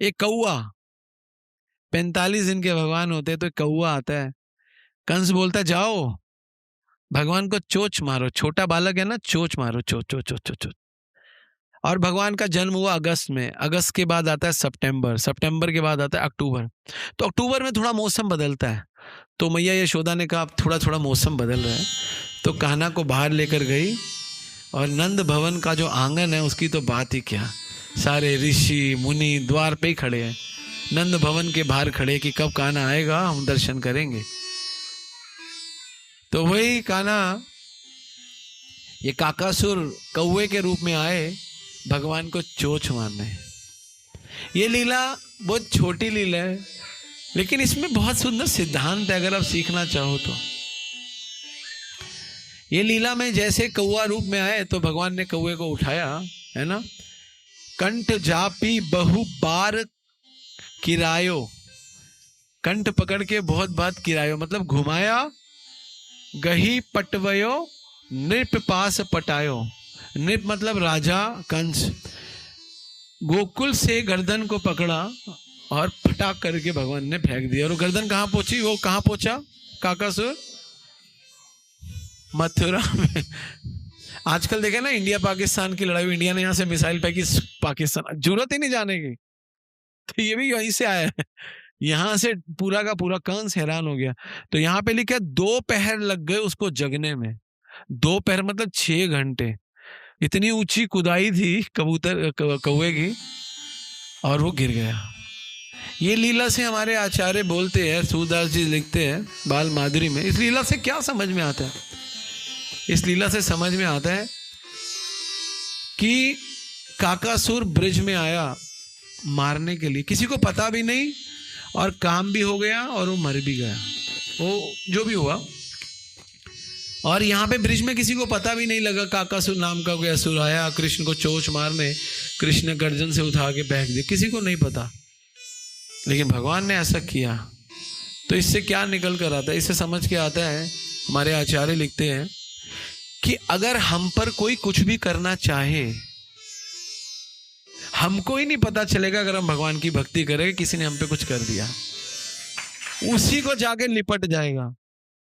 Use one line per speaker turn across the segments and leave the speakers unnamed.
एक कौआ, 45 दिन के भगवान होते हैं तो एक कौआ आता है। कंस बोलता है जाओ भगवान को चोच मारो, छोटा बालक है ना, चोच मारो, चोच चोच चोच चोच चोच। और भगवान का जन्म हुआ अगस्त में, अगस्त के बाद आता है सितंबर, सितंबर के बाद आता है अक्टूबर। तो अक्टूबर में थोड़ा मौसम बदलता है, तो मैया यशोदा ने कहा अब थोड़ा थोड़ा मौसम बदल रहा है, तो कान्हा को बाहर लेकर गई। और नंद भवन का जो आंगन है उसकी तो बात ही क्या, सारे ऋषि मुनि द्वार पे ही खड़े हैं, नंद भवन के बाहर खड़े कि कब कान्हा आएगा हम दर्शन करेंगे। तो वही कान्हा ये काकासुर कौवे के रूप में आए भगवान को चोंच मारने। ये लीला बहुत छोटी लीला है, लेकिन इसमें बहुत सुंदर सिद्धांत है अगर आप सीखना चाहो तो। ये लीला में जैसे कौवा रूप में आए तो भगवान ने कौवे को उठाया, है ना, कंठ जापी बहु बार किरायो, कंठ पकड़ के बहुत बात किरायो मतलब घुमाया, गही पटवयो नृप पास पटायो, नृप मतलब राजा कंस, गोकुल से गर्दन को पकड़ा और फटाक करके भगवान ने फेंक दिया। और वो गर्दन कहां पहुंची, वो कहां पहुंचा काकासुर, मथुरा में। आजकल देखे ना इंडिया पाकिस्तान की लड़ाई, इंडिया ने यहां से मिसाइल फेंकी पाकिस्तान, जरूरत ही नहीं जाने की, तो ये भी वहीं से आया है, यहां से पूरा का पूरा कंस हैरान हो गया। तो यहां पे लिखा 2 पहर लग गए उसको जगने में, 2 पहर मतलब 6 घंटे, इतनी ऊंची कुदाई थी कबूतर कौवे की, और वो गिर गया। ये लीला से हमारे आचार्य बोलते हैं, सूरदास जी लिखते हैं बाल माधुरी में, इस लीला से क्या समझ में आता है, इस लीला से समझ में आता है कि काकासुर ब्रिज में आया मारने के लिए, किसी को पता भी नहीं, और काम भी हो गया और वो मर भी गया, वो जो भी हुआ। और यहाँ पे ब्रिज में किसी को पता भी नहीं लगा, काकासुर नाम का कोई असुर आया कृष्ण को चोंच मारने, कृष्ण गर्दन से उठा के फेंक दिया, किसी को नहीं पता, लेकिन भगवान ने ऐसा किया। तो इससे क्या निकल कर आता है, इससे समझ के आता है, हमारे आचार्य लिखते हैं कि अगर हम पर कोई कुछ भी करना चाहे, हमको ही नहीं पता चलेगा अगर हम भगवान की भक्ति करेंगे, किसी ने हम पे कुछ कर दिया, उसी को जाके लिपट जाएगा।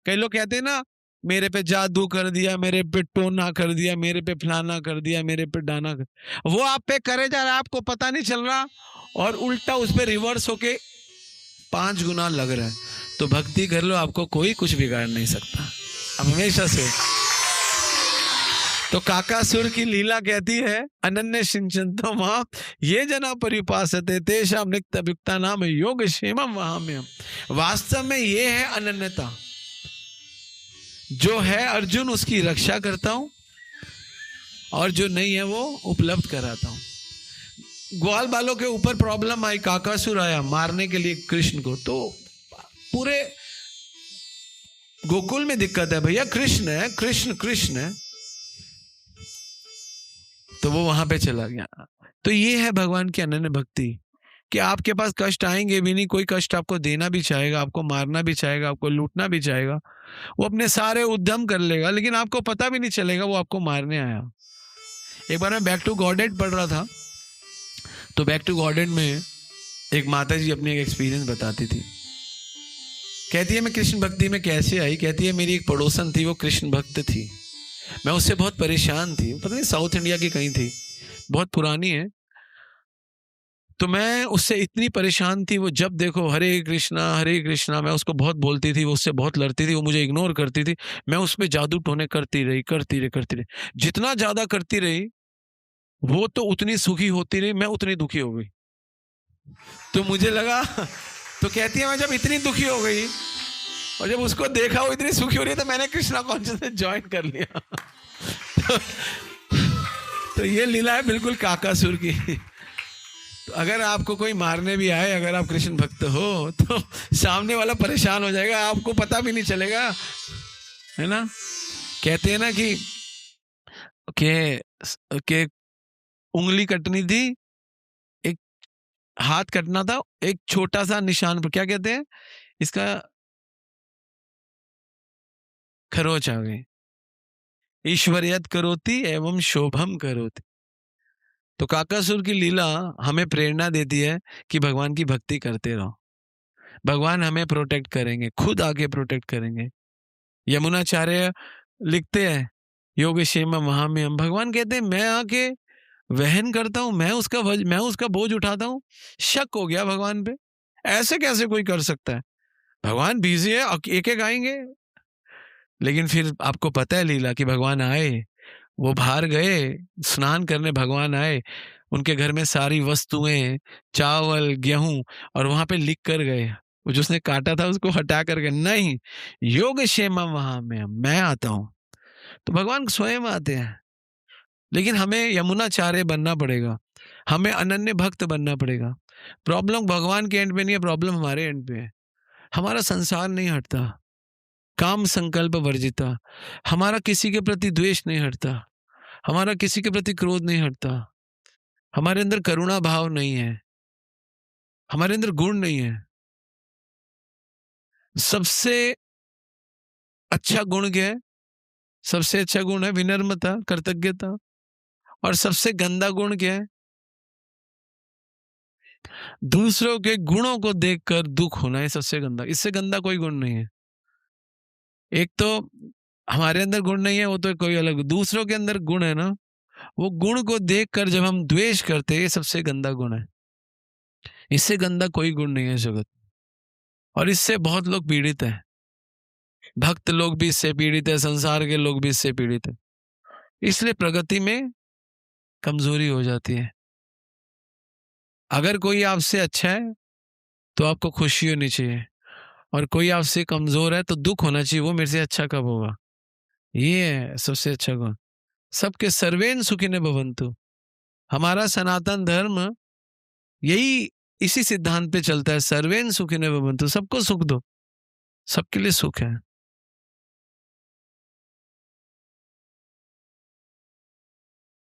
कई लोग कहते हैं ना मेरे पे जादू कर दिया, मेरे पे टोना कर दिया, मेरे पे फलाना कर दिया, मेरे पे डाना कर, वो आप पे करे जा रहा है, आपको पता नहीं चल रहा, और उल्टा उस पे रिवर्स होके 5 गुना लग रहा है। तो भक्ति कर लो, आपको कोई कुछ बिगाड़ नहीं सकता, अब हमेशा से। तो काकासुर की लीला कहती है अनन्य सिंचंतो मां ये जना परिपासते तेषाम नित्ययुक्ता नाम योग क्षेमम वहाम्यहम्। वास्तव में ये है अनन्यता, जो है अर्जुन उसकी रक्षा करता हूं, और जो नहीं है वो उपलब्ध कराता हूं। ग्वाल बालों के ऊपर प्रॉब्लम आई, काकासुर आया मारने के लिए कृष्ण को, तो पूरे गोकुल में दिक्कत है, भैया कृष्ण है, कृष्ण कृष्ण है, तो वो वहां पे चला गया। तो ये है भगवान की अनन्य भक्ति, कि आपके पास कष्ट आएंगे भी नहीं, कोई कष्ट आपको देना भी चाहेगा, आपको मारना भी चाहेगा, आपको लूटना भी चाहेगा, वो अपने सारे उद्यम कर लेगा, लेकिन आपको पता भी नहीं चलेगा वो आपको मारने आया। एक बार मैं बैक टू गॉडेड पढ़ रहा था, तो बैक टू गॉडेड में एक माता जी अपनी एक एक्सपीरियंस बताती थी, कहती है मैं कृष्ण भक्ति में कैसे आई, कहती है मेरी एक पड़ोसन थी, वो कृष्ण भक्त थी, मैं उससे बहुत परेशान थी, पता नहीं साउथ इंडिया की कहीं थी, बहुत पुरानी है, तो मैं उससे इतनी परेशान थी, वो जब देखो हरे कृष्णा, मैं उसको बहुत बोलती थी, वो उससे बहुत लड़ती थी, वो मुझे इग्नोर करती थी, मैं उस पर जादू टोने करती रही, जितना ज्यादा करती रही वो तो उतनी सुखी होती रही, मैं उतनी दुखी हो गई। तो मुझे लगा, तो कहती है मैं जब इतनी दुखी हो गई और जब उसको देखा वो इतनी सुखी हो रही है, तो मैंने कृष्णा कॉन्शियसनेस ज्वाइन कर लिया। तो ये लीला है बिल्कुल काकासुर की। तो अगर आपको कोई मारने भी आए, अगर आप कृष्ण भक्त हो, तो सामने वाला परेशान हो जाएगा, आपको पता भी नहीं चलेगा, है ना। कहते हैं ना कि उंगली कटनी थी, एक हाथ कटना था, एक छोटा सा निशान पर, क्या कहते हैं इसका, खरोच आ गई। ईश्वरियत करोति एवं शोभम करोति, तो काकासुर की लीला हमें प्रेरणा देती है कि भगवान की भक्ति करते रहो, भगवान हमें प्रोटेक्ट करेंगे, खुद आके प्रोटेक्ट करेंगे। यमुनाचार्य लिखते हैं योगक्षेम महाम्यम, भगवान कहते हैं मैं आके वहन करता हूं, मैं उसका बोझ उठाता हूं। शक हो गया भगवान पे, ऐसे कैसे कोई कर सकता है? भगवान बिजी है, एक एक आएंगे। लेकिन फिर आपको पता है लीला कि भगवान आए, वो बाहर गए स्नान करने, भगवान आए, उनके घर में सारी वस्तुएं, चावल गेहूं, और वहां पे लिख कर गए, वो जो उसने काटा था उसको हटा करके, नहीं योग क्षेम वहां में मैं आता हूं। तो भगवान स्वयं आते हैं। लेकिन हमें यमुनाचार्य बनना पड़ेगा, हमें अनन्य भक्त बनना पड़ेगा। प्रॉब्लम भगवान के एंड पे नहीं है, प्रॉब्लम हमारे एंड पे है। हमारा संसार नहीं हटता, काम संकल्प वर्जिता, हमारा किसी के प्रति द्वेष नहीं हटता, हमारा किसी के प्रति क्रोध नहीं हटता, हमारे अंदर करुणा भाव नहीं है, हमारे अंदर गुण नहीं है। सबसे अच्छा गुण क्या है? सबसे अच्छा गुण है विनम्रता, कृतज्ञता। और सबसे गंदा गुण क्या है? दूसरों के गुणों को देखकर दुख होना है, सबसे गंदा। इससे गंदा कोई गुण नहीं है। एक तो हमारे अंदर गुण नहीं है, वो तो कोई अलग, दूसरों के अंदर गुण है ना, वो गुण को देखकर जब हम द्वेष करते हैं, ये सबसे गंदा गुण है। इससे गंदा कोई गुण नहीं है जगत। और इससे बहुत लोग पीड़ित हैं, भक्त लोग भी इससे पीड़ित है, संसार के लोग भी इससे पीड़ित है। इसलिए प्रगति में कमजोरी हो जाती है। अगर कोई आपसे अच्छा है तो आपको खुशी होनी चाहिए, और कोई आपसे कमजोर है तो दुख होना चाहिए, वो मेरे से अच्छा कब होगा। ये है सबसे अच्छा गुण। सबके सर्वेन सुखिने भवन्तु। हमारा सनातन धर्म यही इसी सिद्धांत पे चलता है, सर्वेन सुखिने भवन्तु, सबको सुख दो, सबके लिए सुख है।